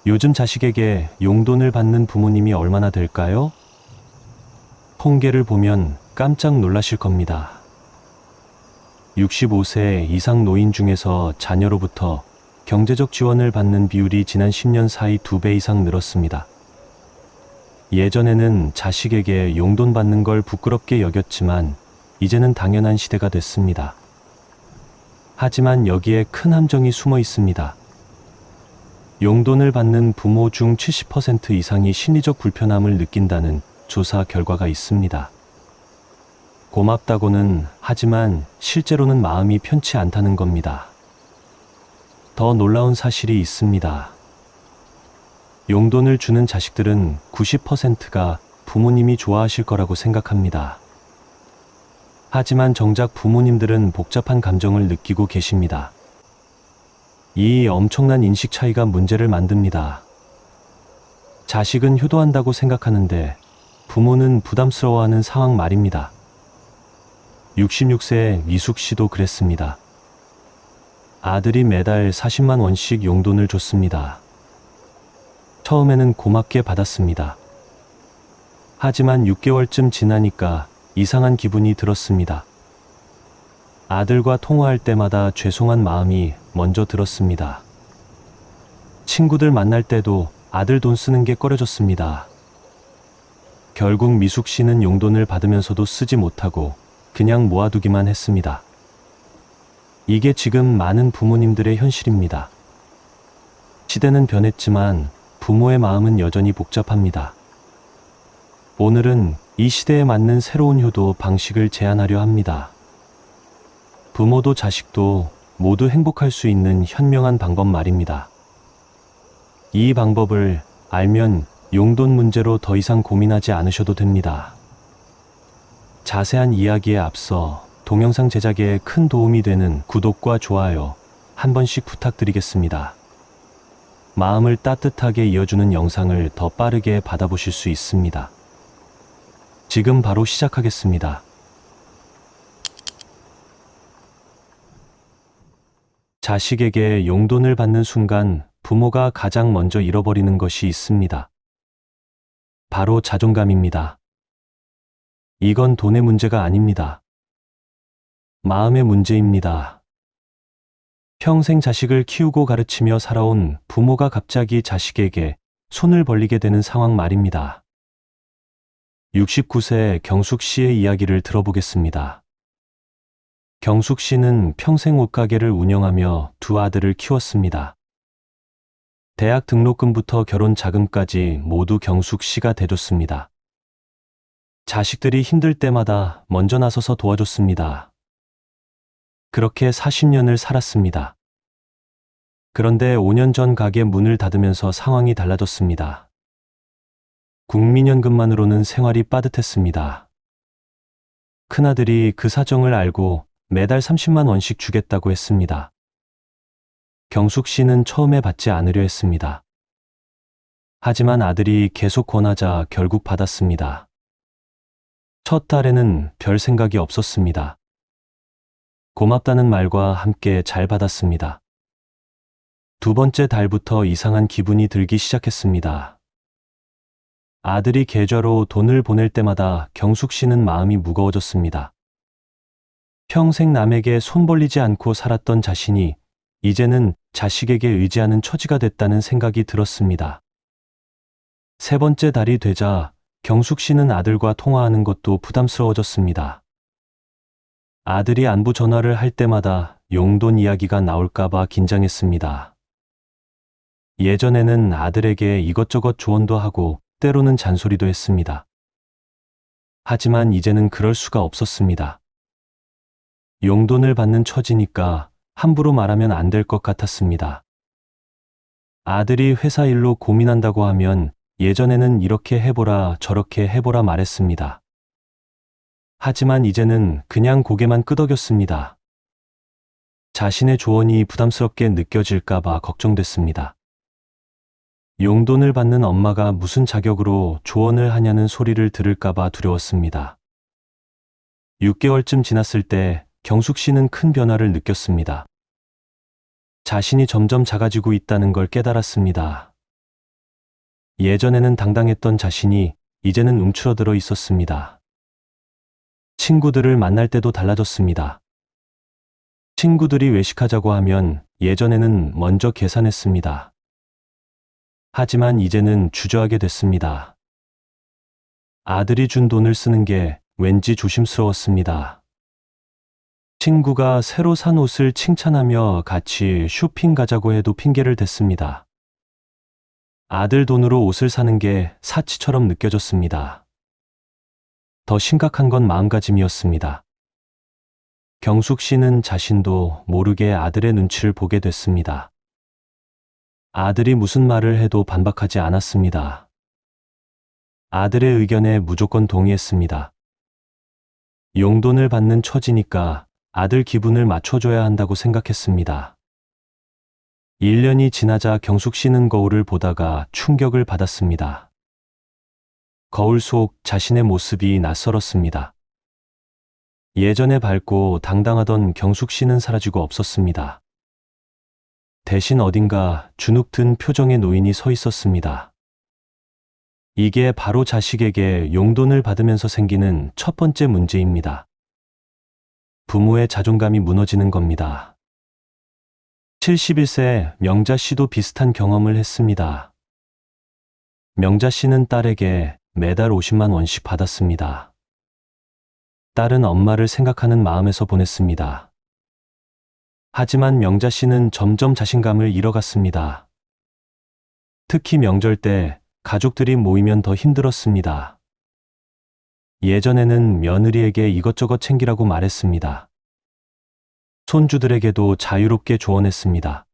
요즘 자식에게 용돈을 받는 부모님이 얼마나 될까요? 통계를 보면 깜짝 놀라실 겁니다. 65세 이상 노인 중에서 자녀로부터 경제적 지원을 받는 비율이 지난 10년 사이 2배 이상 늘었습니다. 예전에는 자식에게 용돈 받는 걸 부끄럽게 여겼지만 이제는 당연한 시대가 됐습니다. 하지만 여기에 큰 함정이 숨어 있습니다. 용돈을 받는 부모 중 70% 이상이 심리적 불편함을 느낀다는 조사 결과가 있습니다. 고맙다고는 하지만 실제로는 마음이 편치 않다는 겁니다. 더 놀라운 사실이 있습니다. 용돈을 주는 자식들은 90%가 부모님이 좋아하실 거라고 생각합니다. 하지만 정작 부모님들은 복잡한 감정을 느끼고 계십니다. 이 엄청난 인식 차이가 문제를 만듭니다. 자식은 효도한다고 생각하는데 부모는 부담스러워하는 상황 말입니다. 66세 미숙 씨도 그랬습니다. 아들이 매달 40만 원씩 용돈을 줬습니다. 처음에는 고맙게 받았습니다. 하지만 6개월쯤 지나니까 이상한 기분이 들었습니다. 아들과 통화할 때마다 죄송한 마음이 먼저 들었습니다. 친구들 만날 때도 아들 돈 쓰는 게 꺼려졌습니다. 결국 미숙 씨는 용돈을 받으면서도 쓰지 못하고 그냥 모아두기만 했습니다. 이게 지금 많은 부모님들의 현실입니다. 시대는 변했지만 부모의 마음은 여전히 복잡합니다. 오늘은 이 시대에 맞는 새로운 효도 방식을 제안하려 합니다. 부모도 자식도 모두 행복할 수 있는 현명한 방법 말입니다. 이 방법을 알면 용돈 문제로 더 이상 고민하지 않으셔도 됩니다. 자세한 이야기에 앞서 동영상 제작에 큰 도움이 되는 구독과 좋아요 한 번씩 부탁드리겠습니다. 마음을 따뜻하게 이어주는 영상을 더 빠르게 받아보실 수 있습니다. 지금 바로 시작하겠습니다. 자식에게 용돈을 받는 순간 부모가 가장 먼저 잃어버리는 것이 있습니다. 바로 자존감입니다. 이건 돈의 문제가 아닙니다. 마음의 문제입니다. 평생 자식을 키우고 가르치며 살아온 부모가 갑자기 자식에게 손을 벌리게 되는 상황 말입니다. 69세 경숙 씨의 이야기를 들어보겠습니다. 경숙 씨는 평생 옷가게를 운영하며 두 아들을 키웠습니다. 대학 등록금부터 결혼 자금까지 모두 경숙 씨가 대줬습니다. 자식들이 힘들 때마다 먼저 나서서 도와줬습니다. 그렇게 40년을 살았습니다. 그런데 5년 전 가게 문을 닫으면서 상황이 달라졌습니다. 국민연금만으로는 생활이 빠듯했습니다. 큰아들이 그 사정을 알고 매달 30만 원씩 주겠다고 했습니다. 경숙 씨는 처음에 받지 않으려 했습니다. 하지만 아들이 계속 권하자 결국 받았습니다. 첫 달에는 별 생각이 없었습니다. 고맙다는 말과 함께 잘 받았습니다. 두 번째 달부터 이상한 기분이 들기 시작했습니다. 아들이 계좌로 돈을 보낼 때마다 경숙 씨는 마음이 무거워졌습니다. 평생 남에게 손 벌리지 않고 살았던 자신이 이제는 자식에게 의지하는 처지가 됐다는 생각이 들었습니다. 세 번째 달이 되자 경숙 씨는 아들과 통화하는 것도 부담스러워졌습니다. 아들이 안부 전화를 할 때마다 용돈 이야기가 나올까봐 긴장했습니다. 예전에는 아들에게 이것저것 조언도 하고 때로는 잔소리도 했습니다. 하지만 이제는 그럴 수가 없었습니다. 용돈을 받는 처지니까 함부로 말하면 안 될 것 같았습니다. 아들이 회사 일로 고민한다고 하면 예전에는 이렇게 해보라 저렇게 해보라 말했습니다. 하지만 이제는 그냥 고개만 끄덕였습니다. 자신의 조언이 부담스럽게 느껴질까봐 걱정됐습니다. 용돈을 받는 엄마가 무슨 자격으로 조언을 하냐는 소리를 들을까봐 두려웠습니다. 6개월쯤 지났을 때 경숙 씨는 큰 변화를 느꼈습니다. 자신이 점점 작아지고 있다는 걸 깨달았습니다. 예전에는 당당했던 자신이 이제는 움츠러들어 있었습니다. 친구들을 만날 때도 달라졌습니다. 친구들이 외식하자고 하면 예전에는 먼저 계산했습니다. 하지만 이제는 주저하게 됐습니다. 아들이 준 돈을 쓰는 게 왠지 조심스러웠습니다. 친구가 새로 산 옷을 칭찬하며 같이 쇼핑 가자고 해도 핑계를 댔습니다. 아들 돈으로 옷을 사는 게 사치처럼 느껴졌습니다. 더 심각한 건 마음가짐이었습니다. 경숙 씨는 자신도 모르게 아들의 눈치를 보게 됐습니다. 아들이 무슨 말을 해도 반박하지 않았습니다. 아들의 의견에 무조건 동의했습니다. 용돈을 받는 처지니까 아들 기분을 맞춰줘야 한다고 생각했습니다. 1년이 지나자 경숙 씨는 거울을 보다가 충격을 받았습니다. 거울 속 자신의 모습이 낯설었습니다. 예전에 밝고 당당하던 경숙 씨는 사라지고 없었습니다. 대신 어딘가 주눅 든 표정의 노인이 서 있었습니다. 이게 바로 자식에게 용돈을 받으면서 생기는 첫 번째 문제입니다. 부모의 자존감이 무너지는 겁니다. 71세 명자 씨도 비슷한 경험을 했습니다. 명자 씨는 딸에게 매달 50만 원씩 받았습니다. 딸은 엄마를 생각하는 마음에서 보냈습니다. 하지만 명자 씨는 점점 자신감을 잃어갔습니다. 특히 명절 때 가족들이 모이면 더 힘들었습니다. 예전에는 며느리에게 이것저것 챙기라고 말했습니다. 손주들에게도 자유롭게 조언했습니다.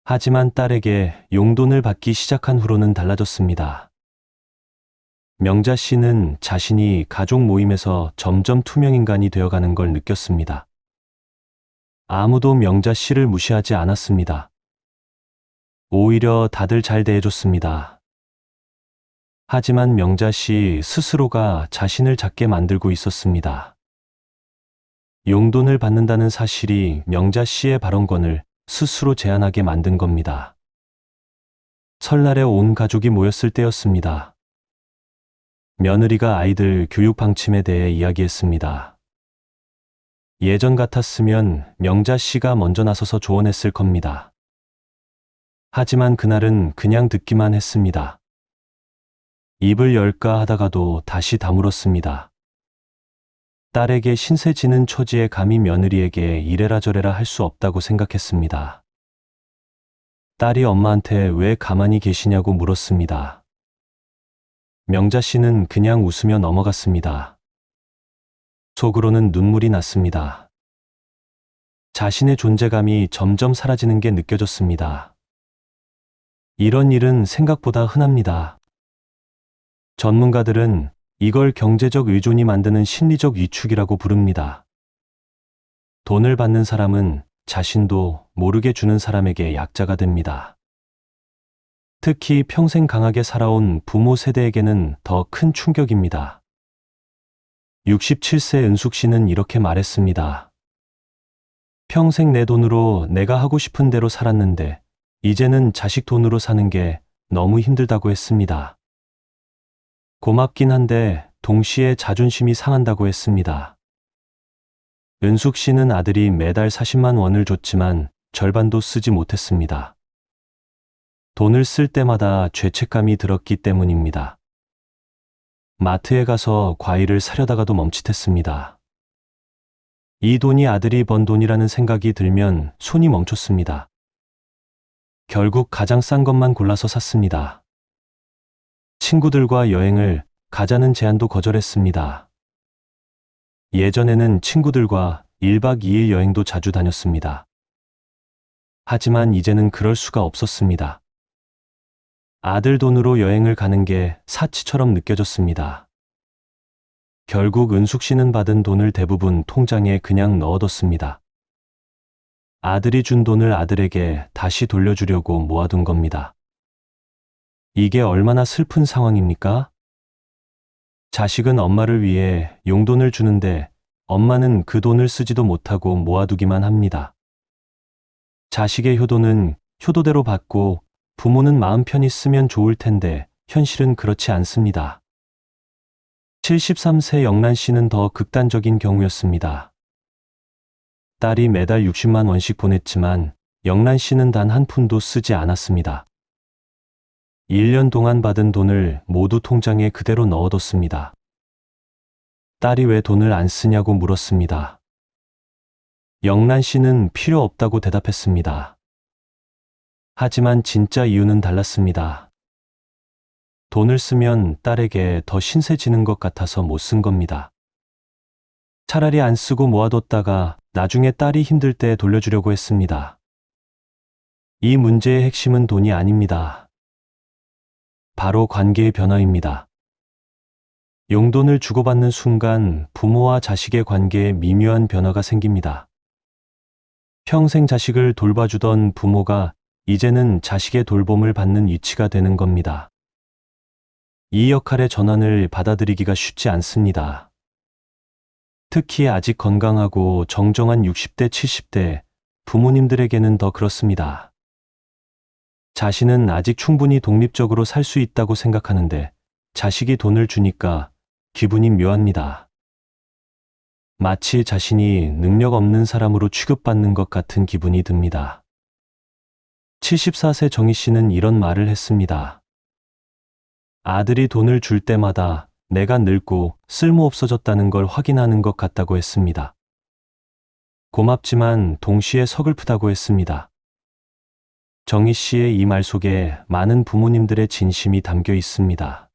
하지만 딸에게 용돈을 받기 시작한 후로는 달라졌습니다. 명자 씨는 자신이 가족 모임에서 점점 투명인간이 되어가는 걸 느꼈습니다. 아무도 명자 씨를 무시하지 않았습니다. 오히려 다들 잘 대해줬습니다. 하지만 명자 씨 스스로가 자신을 작게 만들고 있었습니다. 용돈을 받는다는 사실이 명자 씨의 발언권을 스스로 제한하게 만든 겁니다. 설날에 온 가족이 모였을 때였습니다. 며느리가 아이들 교육 방침에 대해 이야기했습니다. 예전 같았으면 명자 씨가 먼저 나서서 조언했을 겁니다. 하지만 그날은 그냥 듣기만 했습니다. 입을 열까 하다가도 다시 다물었습니다. 딸에게 신세 지는 처지에 감히 며느리에게 이래라 저래라 할 수 없다고 생각했습니다. 딸이 엄마한테 왜 가만히 계시냐고 물었습니다. 명자 씨는 그냥 웃으며 넘어갔습니다. 속으로는 눈물이 났습니다. 자신의 존재감이 점점 사라지는 게 느껴졌습니다. 이런 일은 생각보다 흔합니다. 전문가들은 이걸 경제적 의존이 만드는 심리적 위축이라고 부릅니다. 돈을 받는 사람은 자신도 모르게 주는 사람에게 약자가 됩니다. 특히 평생 강하게 살아온 부모 세대에게는 더 큰 충격입니다. 67세 은숙 씨는 이렇게 말했습니다. 평생 내 돈으로 내가 하고 싶은 대로 살았는데 이제는 자식 돈으로 사는 게 너무 힘들다고 했습니다. 고맙긴 한데 동시에 자존심이 상한다고 했습니다. 은숙 씨는 아들이 매달 40만 원을 줬지만 절반도 쓰지 못했습니다. 돈을 쓸 때마다 죄책감이 들었기 때문입니다. 마트에 가서 과일을 사려다가도 멈칫했습니다. 이 돈이 아들이 번 돈이라는 생각이 들면 손이 멈췄습니다. 결국 가장 싼 것만 골라서 샀습니다. 친구들과 여행을 가자는 제안도 거절했습니다. 예전에는 친구들과 1박 2일 여행도 자주 다녔습니다. 하지만 이제는 그럴 수가 없었습니다. 아들 돈으로 여행을 가는 게 사치처럼 느껴졌습니다. 결국 은숙 씨는 받은 돈을 대부분 통장에 그냥 넣어뒀습니다. 아들이 준 돈을 아들에게 다시 돌려주려고 모아둔 겁니다. 이게 얼마나 슬픈 상황입니까? 자식은 엄마를 위해 용돈을 주는데 엄마는 그 돈을 쓰지도 못하고 모아두기만 합니다. 자식의 효도는 효도대로 받고 부모는 마음 편히 쓰면 좋을 텐데 현실은 그렇지 않습니다. 73세 영란 씨는 더 극단적인 경우였습니다. 딸이 매달 60만 원씩 보냈지만 영란 씨는 단 한 푼도 쓰지 않았습니다. 1년 동안 받은 돈을 모두 통장에 그대로 넣어뒀습니다. 딸이 왜 돈을 안 쓰냐고 물었습니다. 영란 씨는 필요 없다고 대답했습니다. 하지만 진짜 이유는 달랐습니다. 돈을 쓰면 딸에게 더 신세 지는 것 같아서 못 쓴 겁니다. 차라리 안 쓰고 모아뒀다가 나중에 딸이 힘들 때 돌려주려고 했습니다. 이 문제의 핵심은 돈이 아닙니다. 바로 관계의 변화입니다. 용돈을 주고받는 순간 부모와 자식의 관계에 미묘한 변화가 생깁니다. 평생 자식을 돌봐주던 부모가 이제는 자식의 돌봄을 받는 위치가 되는 겁니다. 이 역할의 전환을 받아들이기가 쉽지 않습니다. 특히 아직 건강하고 정정한 60대, 70대 부모님들에게는 더 그렇습니다. 자신은 아직 충분히 독립적으로 살 수 있다고 생각하는데 자식이 돈을 주니까 기분이 묘합니다. 마치 자신이 능력 없는 사람으로 취급받는 것 같은 기분이 듭니다. 74세 정희 씨는 이런 말을 했습니다. 아들이 돈을 줄 때마다 내가 늙고 쓸모없어졌다는 걸 확인하는 것 같다고 했습니다. 고맙지만 동시에 서글프다고 했습니다. 정희 씨의 이 말 속에 많은 부모님들의 진심이 담겨 있습니다.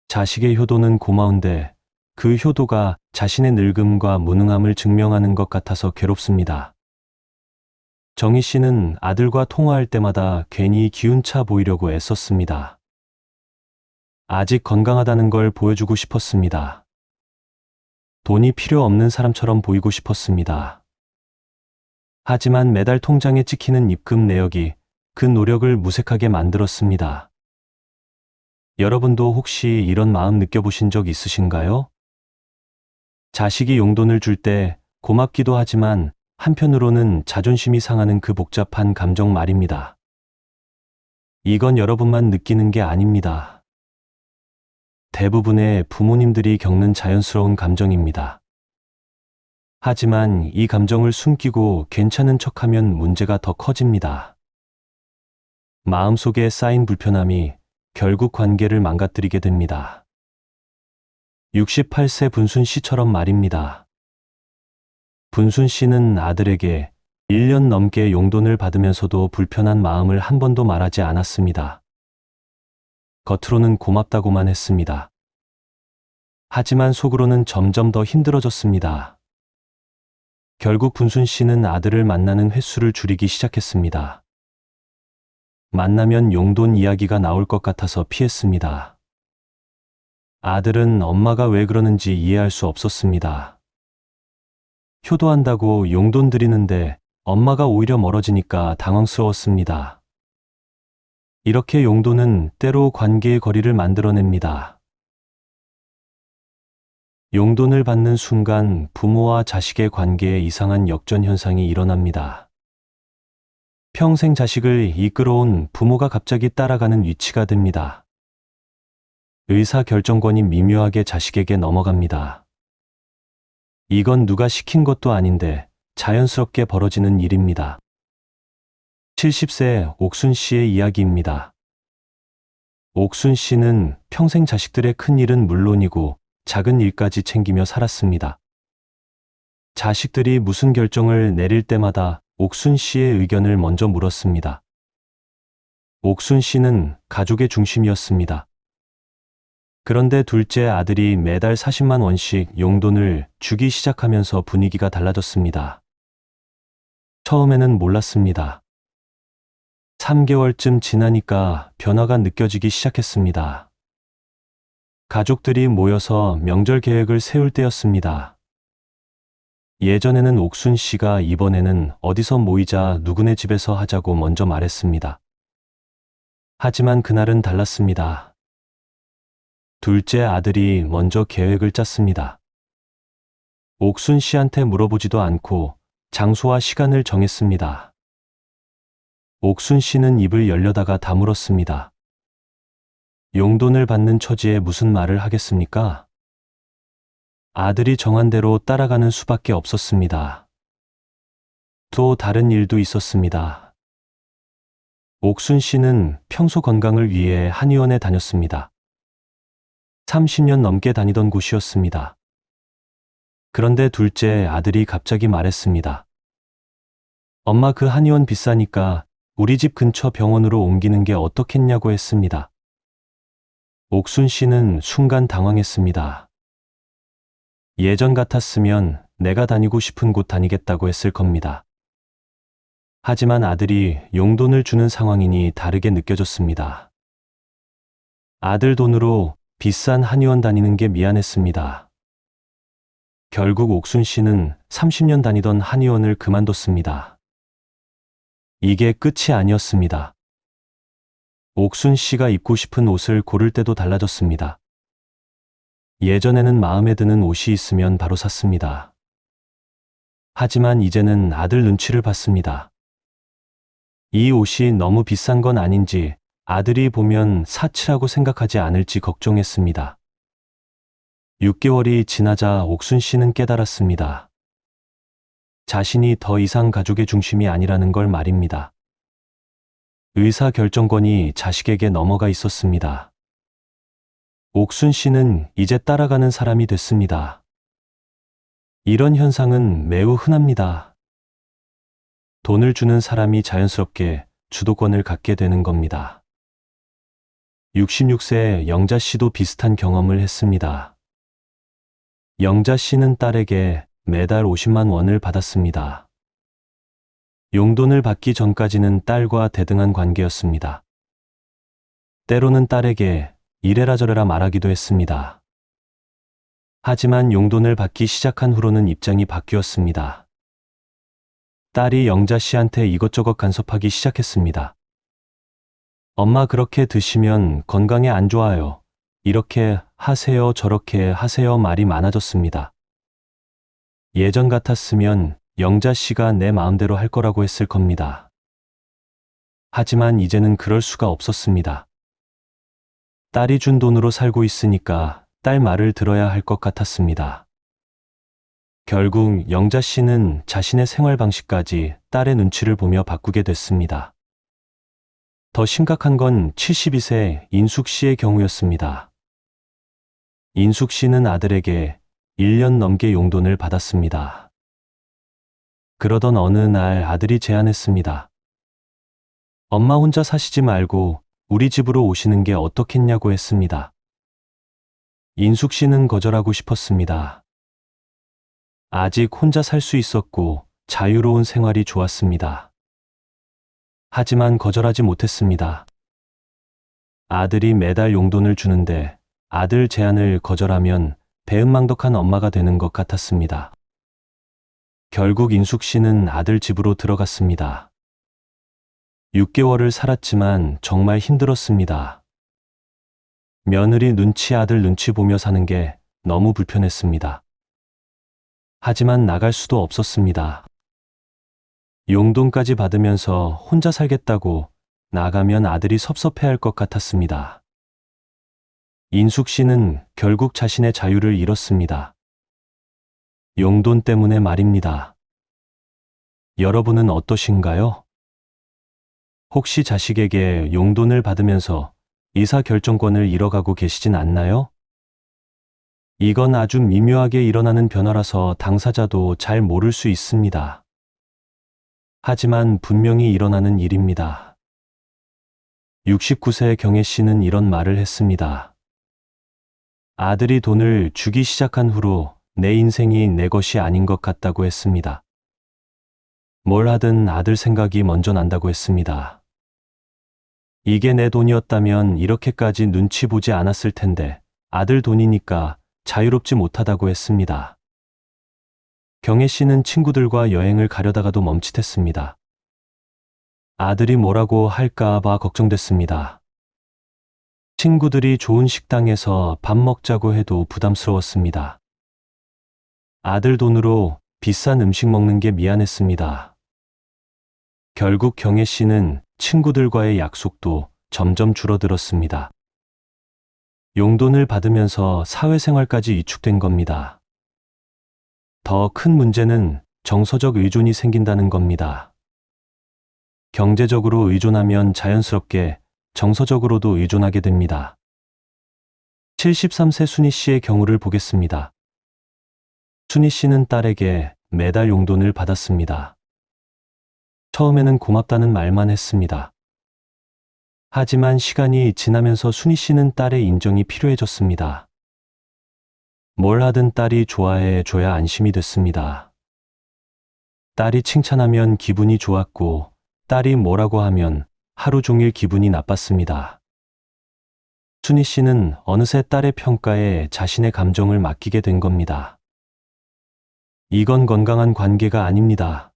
자식의 효도는 고마운데 그 효도가 자신의 늙음과 무능함을 증명하는 것 같아서 괴롭습니다. 정희 씨는 아들과 통화할 때마다 괜히 기운차 보이려고 애썼습니다. 아직 건강하다는 걸 보여주고 싶었습니다. 돈이 필요 없는 사람처럼 보이고 싶었습니다. 하지만 매달 통장에 찍히는 입금 내역이 그 노력을 무색하게 만들었습니다. 여러분도 혹시 이런 마음 느껴보신 적 있으신가요? 자식이 용돈을 줄 때 고맙기도 하지만 한편으로는 자존심이 상하는 그 복잡한 감정 말입니다. 이건 여러분만 느끼는 게 아닙니다. 대부분의 부모님들이 겪는 자연스러운 감정입니다. 하지만 이 감정을 숨기고 괜찮은 척하면 문제가 더 커집니다. 마음속에 쌓인 불편함이 결국 관계를 망가뜨리게 됩니다. 68세 분순 씨처럼 말입니다. 분순 씨는 아들에게 1년 넘게 용돈을 받으면서도 불편한 마음을 한 번도 말하지 않았습니다. 겉으로는 고맙다고만 했습니다. 하지만 속으로는 점점 더 힘들어졌습니다. 결국 분순 씨는 아들을 만나는 횟수를 줄이기 시작했습니다. 만나면 용돈 이야기가 나올 것 같아서 피했습니다. 아들은 엄마가 왜 그러는지 이해할 수 없었습니다. 효도한다고 용돈 드리는데 엄마가 오히려 멀어지니까 당황스러웠습니다. 이렇게 용돈은 때로 관계의 거리를 만들어냅니다. 용돈을 받는 순간 부모와 자식의 관계에 이상한 역전 현상이 일어납니다. 평생 자식을 이끌어온 부모가 갑자기 따라가는 위치가 됩니다. 의사결정권이 미묘하게 자식에게 넘어갑니다. 이건 누가 시킨 것도 아닌데 자연스럽게 벌어지는 일입니다. 70세 옥순 씨의 이야기입니다. 옥순 씨는 평생 자식들의 큰 일은 물론이고 작은 일까지 챙기며 살았습니다. 자식들이 무슨 결정을 내릴 때마다 옥순 씨의 의견을 먼저 물었습니다. 옥순 씨는 가족의 중심이었습니다. 그런데 둘째 아들이 매달 40만 원씩 용돈을 주기 시작하면서 분위기가 달라졌습니다. 처음에는 몰랐습니다. 3개월쯤 지나니까 변화가 느껴지기 시작했습니다. 가족들이 모여서 명절 계획을 세울 때였습니다. 예전에는 옥순 씨가 이번에는 어디서 모이자 누구네 집에서 하자고 먼저 말했습니다. 하지만 그날은 달랐습니다. 둘째 아들이 먼저 계획을 짰습니다. 옥순 씨한테 물어보지도 않고 장소와 시간을 정했습니다. 옥순 씨는 입을 열려다가 다물었습니다. 용돈을 받는 처지에 무슨 말을 하겠습니까? 아들이 정한 대로 따라가는 수밖에 없었습니다. 또 다른 일도 있었습니다. 옥순 씨는 평소 건강을 위해 한의원에 다녔습니다. 30년 넘게 다니던 곳이었습니다. 그런데 둘째 아들이 갑자기 말했습니다. 엄마, 그 한의원 비싸니까 우리 집 근처 병원으로 옮기는 게 어떻겠냐고 했습니다. 옥순 씨는 순간 당황했습니다. 예전 같았으면 내가 다니고 싶은 곳 다니겠다고 했을 겁니다. 하지만 아들이 용돈을 주는 상황이니 다르게 느껴졌습니다. 아들 돈으로 비싼 한의원 다니는 게 미안했습니다. 결국 옥순 씨는 30년 다니던 한의원을 그만뒀습니다. 이게 끝이 아니었습니다. 옥순 씨가 입고 싶은 옷을 고를 때도 달라졌습니다. 예전에는 마음에 드는 옷이 있으면 바로 샀습니다. 하지만 이제는 아들 눈치를 봤습니다. 이 옷이 너무 비싼 건 아닌지, 아들이 보면 사치라고 생각하지 않을지 걱정했습니다. 6개월이 지나자 옥순 씨는 깨달았습니다. 자신이 더 이상 가족의 중심이 아니라는 걸 말입니다. 의사결정권이 자식에게 넘어가 있었습니다. 옥순 씨는 이제 따라가는 사람이 됐습니다. 이런 현상은 매우 흔합니다. 돈을 주는 사람이 자연스럽게 주도권을 갖게 되는 겁니다. 66세 영자 씨도 비슷한 경험을 했습니다. 영자 씨는 딸에게 매달 50만 원을 받았습니다. 용돈을 받기 전까지는 딸과 대등한 관계였습니다. 때로는 딸에게 이래라 저래라 말하기도 했습니다. 하지만 용돈을 받기 시작한 후로는 입장이 바뀌었습니다. 딸이 영자 씨한테 이것저것 간섭하기 시작했습니다. 엄마, 그렇게 드시면 건강에 안 좋아요. 이렇게 하세요, 저렇게 하세요 말이 많아졌습니다. 예전 같았으면 영자 씨가 내 마음대로 할 거라고 했을 겁니다. 하지만 이제는 그럴 수가 없었습니다. 딸이 준 돈으로 살고 있으니까 딸 말을 들어야 할 것 같았습니다. 결국 영자 씨는 자신의 생활 방식까지 딸의 눈치를 보며 바꾸게 됐습니다. 더 심각한 건 72세 인숙 씨의 경우였습니다. 인숙 씨는 아들에게 1년 넘게 용돈을 받았습니다. 그러던 어느 날 아들이 제안했습니다. 엄마, 혼자 사시지 말고 우리 집으로 오시는 게 어떻겠냐고 했습니다. 인숙 씨는 거절하고 싶었습니다. 아직 혼자 살 수 있었고 자유로운 생활이 좋았습니다. 하지만 거절하지 못했습니다. 아들이 매달 용돈을 주는데 아들 제안을 거절하면 배은망덕한 엄마가 되는 것 같았습니다. 결국 인숙 씨는 아들 집으로 들어갔습니다. 6개월을 살았지만 정말 힘들었습니다. 며느리 눈치, 아들 눈치 보며 사는 게 너무 불편했습니다. 하지만 나갈 수도 없었습니다. 용돈까지 받으면서 혼자 살겠다고 나가면 아들이 섭섭해할 것 같았습니다. 인숙 씨는 결국 자신의 자유를 잃었습니다. 용돈 때문에 말입니다. 여러분은 어떠신가요? 혹시 자식에게 용돈을 받으면서 의사결정권을 잃어가고 계시진 않나요? 이건 아주 미묘하게 일어나는 변화라서 당사자도 잘 모를 수 있습니다. 하지만 분명히 일어나는 일입니다. 69세 경혜 씨는 이런 말을 했습니다. 아들이 돈을 주기 시작한 후로 내 인생이 내 것이 아닌 것 같다고 했습니다. 뭘 하든 아들 생각이 먼저 난다고 했습니다. 이게 내 돈이었다면 이렇게까지 눈치 보지 않았을 텐데 아들 돈이니까 자유롭지 못하다고 했습니다. 경혜 씨는 친구들과 여행을 가려다가도 멈칫했습니다. 아들이 뭐라고 할까 봐 걱정됐습니다. 친구들이 좋은 식당에서 밥 먹자고 해도 부담스러웠습니다. 아들 돈으로 비싼 음식 먹는 게 미안했습니다. 결국 경혜 씨는 친구들과의 약속도 점점 줄어들었습니다. 용돈을 받으면서 사회생활까지 위축된 겁니다. 더 큰 문제는 정서적 의존이 생긴다는 겁니다. 경제적으로 의존하면 자연스럽게 정서적으로도 의존하게 됩니다. 73세 순희 씨의 경우를 보겠습니다. 순희 씨는 딸에게 매달 용돈을 받았습니다. 처음에는 고맙다는 말만 했습니다. 하지만 시간이 지나면서 순희 씨는 딸의 인정이 필요해졌습니다. 뭘 하든 딸이 좋아해 줘야 안심이 됐습니다. 딸이 칭찬하면 기분이 좋았고, 딸이 뭐라고 하면 하루 종일 기분이 나빴습니다. 순희 씨는 어느새 딸의 평가에 자신의 감정을 맡기게 된 겁니다. 이건 건강한 관계가 아닙니다.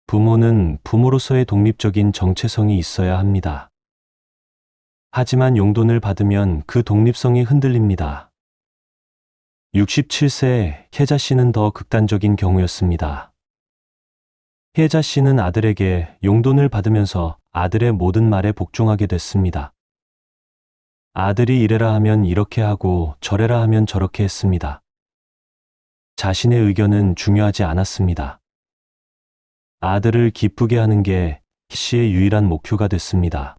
부모는 부모로서의 독립적인 정체성이 있어야 합니다. 하지만 용돈을 받으면 그 독립성이 흔들립니다. 67세 혜자 씨는 더 극단적인 경우였습니다. 혜자 씨는 아들에게 용돈을 받으면서 아들의 모든 말에 복종하게 됐습니다. 아들이 이래라 하면 이렇게 하고 저래라 하면 저렇게 했습니다. 자신의 의견은 중요하지 않았습니다. 아들을 기쁘게 하는 게 씨의 유일한 목표가 됐습니다.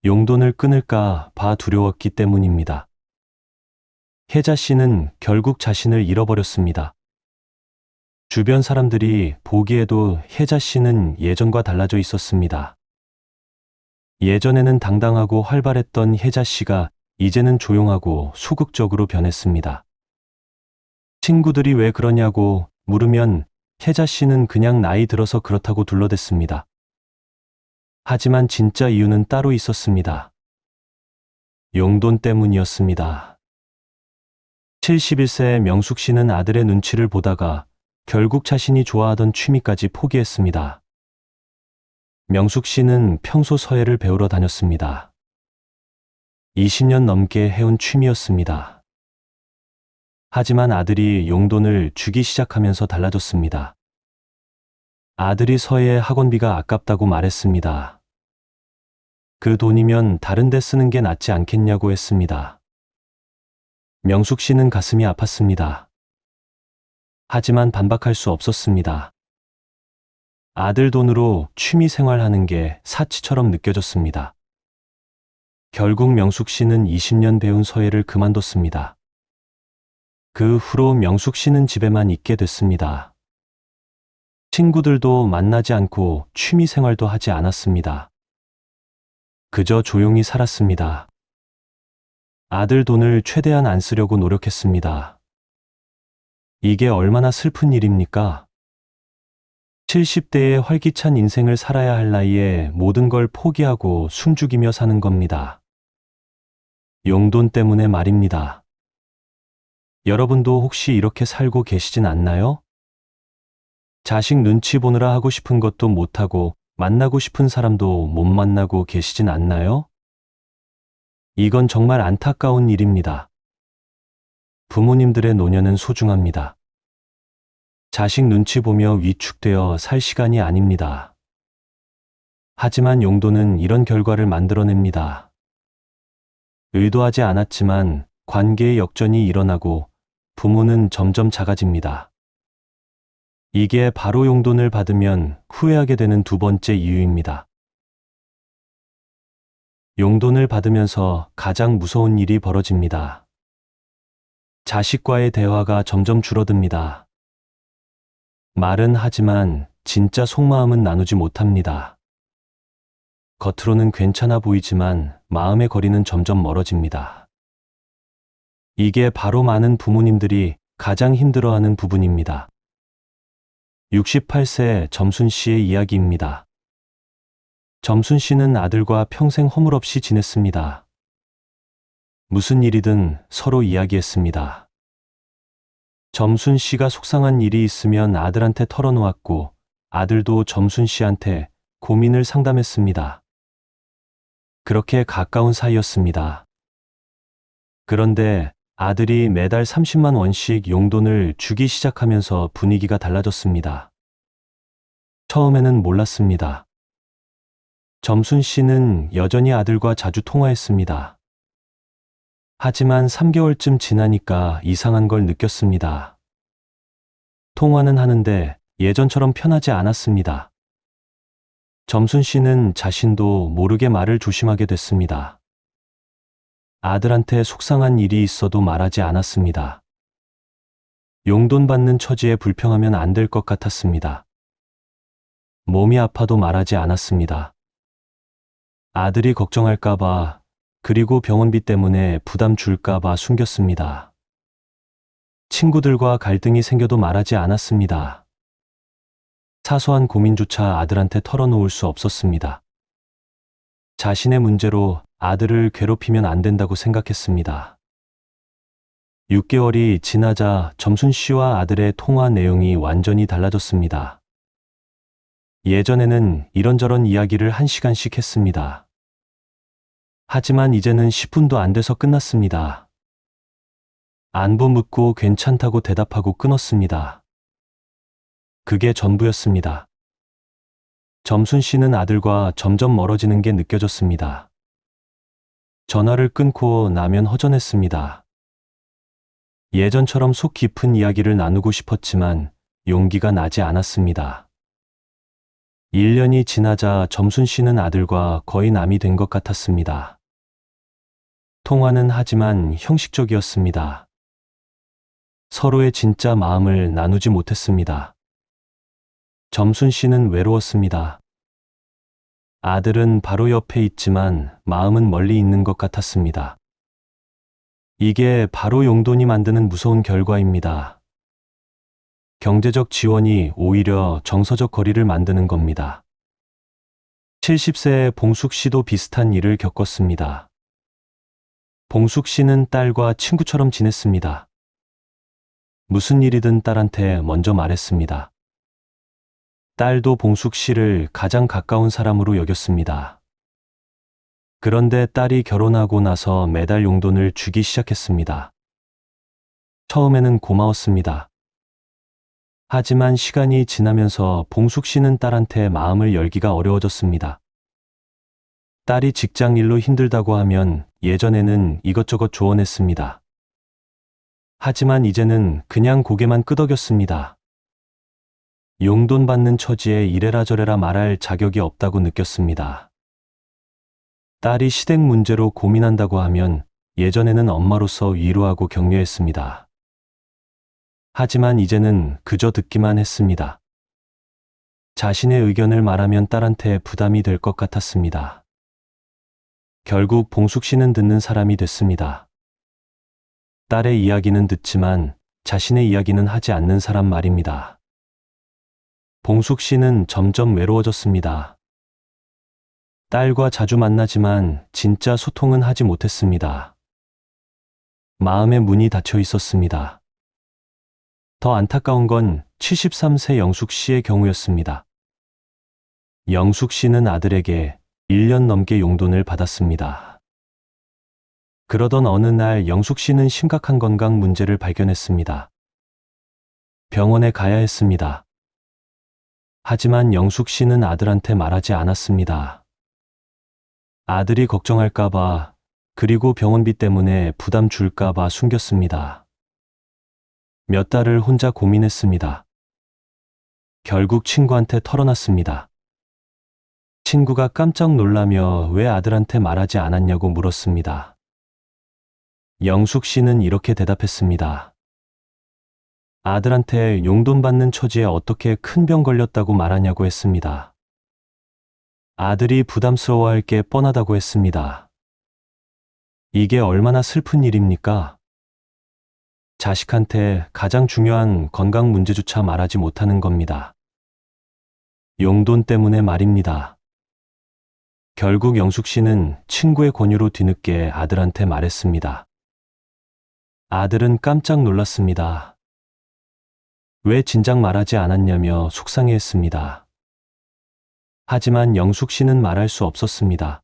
용돈을 끊을까 봐 두려웠기 때문입니다. 혜자 씨는 결국 자신을 잃어버렸습니다. 주변 사람들이 보기에도 혜자 씨는 예전과 달라져 있었습니다. 예전에는 당당하고 활발했던 혜자 씨가 이제는 조용하고 소극적으로 변했습니다. 친구들이 왜 그러냐고 물으면 혜자 씨는 그냥 나이 들어서 그렇다고 둘러댔습니다. 하지만 진짜 이유는 따로 있었습니다. 용돈 때문이었습니다. 71세 명숙 씨는 아들의 눈치를 보다가 결국 자신이 좋아하던 취미까지 포기했습니다. 명숙 씨는 평소 서예를 배우러 다녔습니다. 20년 넘게 해온 취미였습니다. 하지만 아들이 용돈을 주기 시작하면서 달라졌습니다. 아들이 서예 학원비가 아깝다고 말했습니다. 그 돈이면 다른 데 쓰는 게 낫지 않겠냐고 했습니다. 명숙 씨는 가슴이 아팠습니다. 하지만 반박할 수 없었습니다. 아들 돈으로 취미 생활하는 게 사치처럼 느껴졌습니다. 결국 명숙 씨는 20년 배운 서예를 그만뒀습니다. 그 후로 명숙 씨는 집에만 있게 됐습니다. 친구들도 만나지 않고 취미 생활도 하지 않았습니다. 그저 조용히 살았습니다. 아들 돈을 최대한 안 쓰려고 노력했습니다. 이게 얼마나 슬픈 일입니까? 70대의 활기찬 인생을 살아야 할 나이에 모든 걸 포기하고 숨죽이며 사는 겁니다. 용돈 때문에 말입니다. 여러분도 혹시 이렇게 살고 계시진 않나요? 자식 눈치 보느라 하고 싶은 것도 못하고 만나고 싶은 사람도 못 만나고 계시진 않나요? 이건 정말 안타까운 일입니다. 부모님들의 노년은 소중합니다. 자식 눈치 보며 위축되어 살 시간이 아닙니다. 하지만 용돈은 이런 결과를 만들어냅니다. 의도하지 않았지만 관계의 역전이 일어나고 부모는 점점 작아집니다. 이게 바로 용돈을 받으면 후회하게 되는 두 번째 이유입니다. 용돈을 받으면서 가장 무서운 일이 벌어집니다. 자식과의 대화가 점점 줄어듭니다. 말은 하지만 진짜 속마음은 나누지 못합니다. 겉으로는 괜찮아 보이지만 마음의 거리는 점점 멀어집니다. 이게 바로 많은 부모님들이 가장 힘들어하는 부분입니다. 68세 점순 씨의 이야기입니다. 점순 씨는 아들과 평생 허물없이 지냈습니다. 무슨 일이든 서로 이야기했습니다. 점순 씨가 속상한 일이 있으면 아들한테 털어놓았고 아들도 점순 씨한테 고민을 상담했습니다. 그렇게 가까운 사이였습니다. 그런데 아들이 매달 30만 원씩 용돈을 주기 시작하면서 분위기가 달라졌습니다. 처음에는 몰랐습니다. 점순 씨는 여전히 아들과 자주 통화했습니다. 하지만 3개월쯤 지나니까 이상한 걸 느꼈습니다. 통화는 하는데 예전처럼 편하지 않았습니다. 점순 씨는 자신도 모르게 말을 조심하게 됐습니다. 아들한테 속상한 일이 있어도 말하지 않았습니다. 용돈 받는 처지에 불평하면 안 될 것 같았습니다. 몸이 아파도 말하지 않았습니다. 아들이 걱정할까봐, 그리고 병원비 때문에 부담 줄까봐 숨겼습니다. 친구들과 갈등이 생겨도 말하지 않았습니다. 사소한 고민조차 아들한테 털어놓을 수 없었습니다. 자신의 문제로 아들을 괴롭히면 안 된다고 생각했습니다. 6개월이 지나자 점순 씨와 아들의 통화 내용이 완전히 달라졌습니다. 예전에는 이런저런 이야기를 1시간씩 했습니다. 하지만 이제는 10분도 안 돼서 끝났습니다. 안부 묻고 괜찮다고 대답하고 끊었습니다. 그게 전부였습니다. 점순 씨는 아들과 점점 멀어지는 게 느껴졌습니다. 전화를 끊고 나면 허전했습니다. 예전처럼 속 깊은 이야기를 나누고 싶었지만 용기가 나지 않았습니다. 1년이 지나자 점순 씨는 아들과 거의 남이 된 것 같았습니다. 통화는 하지만 형식적이었습니다. 서로의 진짜 마음을 나누지 못했습니다. 점순 씨는 외로웠습니다. 아들은 바로 옆에 있지만 마음은 멀리 있는 것 같았습니다. 이게 바로 용돈이 만드는 무서운 결과입니다. 경제적 지원이 오히려 정서적 거리를 만드는 겁니다. 70세의 봉숙 씨도 비슷한 일을 겪었습니다. 봉숙 씨는 딸과 친구처럼 지냈습니다. 무슨 일이든 딸한테 먼저 말했습니다. 딸도 봉숙 씨를 가장 가까운 사람으로 여겼습니다. 그런데 딸이 결혼하고 나서 매달 용돈을 주기 시작했습니다. 처음에는 고마웠습니다. 하지만 시간이 지나면서 봉숙 씨는 딸한테 마음을 열기가 어려워졌습니다. 딸이 직장 일로 힘들다고 하면 예전에는 이것저것 조언했습니다. 하지만 이제는 그냥 고개만 끄덕였습니다. 용돈 받는 처지에 이래라 저래라 말할 자격이 없다고 느꼈습니다. 딸이 시댁 문제로 고민한다고 하면 예전에는 엄마로서 위로하고 격려했습니다. 하지만 이제는 그저 듣기만 했습니다. 자신의 의견을 말하면 딸한테 부담이 될 것 같았습니다. 결국 봉숙 씨는 듣는 사람이 됐습니다. 딸의 이야기는 듣지만 자신의 이야기는 하지 않는 사람 말입니다. 봉숙 씨는 점점 외로워졌습니다. 딸과 자주 만나지만 진짜 소통은 하지 못했습니다. 마음의 문이 닫혀 있었습니다. 더 안타까운 건 73세 영숙 씨의 경우였습니다. 영숙 씨는 아들에게 1년 넘게 용돈을 받았습니다. 그러던 어느 날 영숙 씨는 심각한 건강 문제를 발견했습니다. 병원에 가야 했습니다. 하지만 영숙 씨는 아들한테 말하지 않았습니다. 아들이 걱정할까봐, 그리고 병원비 때문에 부담 줄까봐 숨겼습니다. 몇 달을 혼자 고민했습니다. 결국 친구한테 털어놨습니다. 친구가 깜짝 놀라며 왜 아들한테 말하지 않았냐고 물었습니다. 영숙 씨는 이렇게 대답했습니다. 아들한테 용돈 받는 처지에 어떻게 큰 병 걸렸다고 말하냐고 했습니다. 아들이 부담스러워할 게 뻔하다고 했습니다. 이게 얼마나 슬픈 일입니까? 자식한테 가장 중요한 건강 문제조차 말하지 못하는 겁니다. 용돈 때문에 말입니다. 결국 영숙 씨는 친구의 권유로 뒤늦게 아들한테 말했습니다. 아들은 깜짝 놀랐습니다. 왜 진작 말하지 않았냐며 속상해했습니다. 하지만 영숙 씨는 말할 수 없었습니다.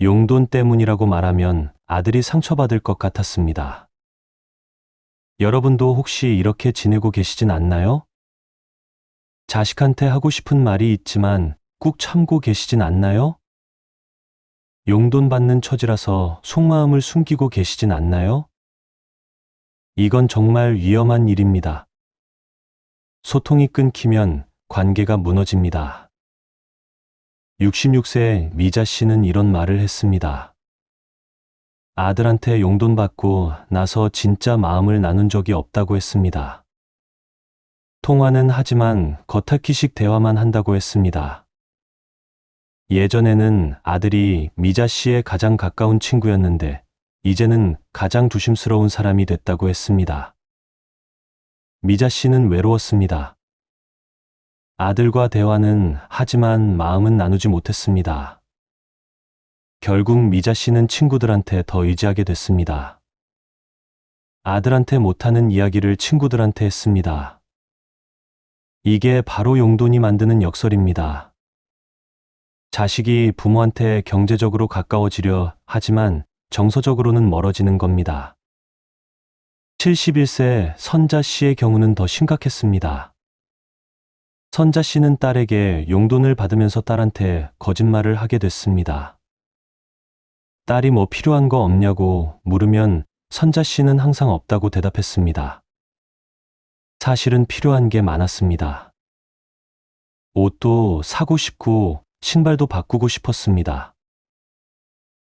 용돈 때문이라고 말하면 아들이 상처받을 것 같았습니다. 여러분도 혹시 이렇게 지내고 계시진 않나요? 자식한테 하고 싶은 말이 있지만 꾹 참고 계시진 않나요? 용돈 받는 처지라서 속마음을 숨기고 계시진 않나요? 이건 정말 위험한 일입니다. 소통이 끊기면 관계가 무너집니다. 66세 미자 씨는 이런 말을 했습니다. 아들한테 용돈 받고 나서 진짜 마음을 나눈 적이 없다고 했습니다. 통화는 하지만 겉핥기식 대화만 한다고 했습니다. 예전에는 아들이 미자 씨의 가장 가까운 친구였는데 이제는 가장 조심스러운 사람이 됐다고 했습니다. 미자 씨는 외로웠습니다. 아들과 대화는 하지만 마음은 나누지 못했습니다. 결국 미자 씨는 친구들한테 더 의지하게 됐습니다. 아들한테 못하는 이야기를 친구들한테 했습니다. 이게 바로 용돈이 만드는 역설입니다. 자식이 부모한테 경제적으로 가까워지려 하지만 정서적으로는 멀어지는 겁니다. 71세 선자 씨의 경우는 더 심각했습니다. 선자 씨는 딸에게 용돈을 받으면서 딸한테 거짓말을 하게 됐습니다. 딸이 뭐 필요한 거 없냐고 물으면 선자 씨는 항상 없다고 대답했습니다. 사실은 필요한 게 많았습니다. 옷도 사고 싶고 신발도 바꾸고 싶었습니다.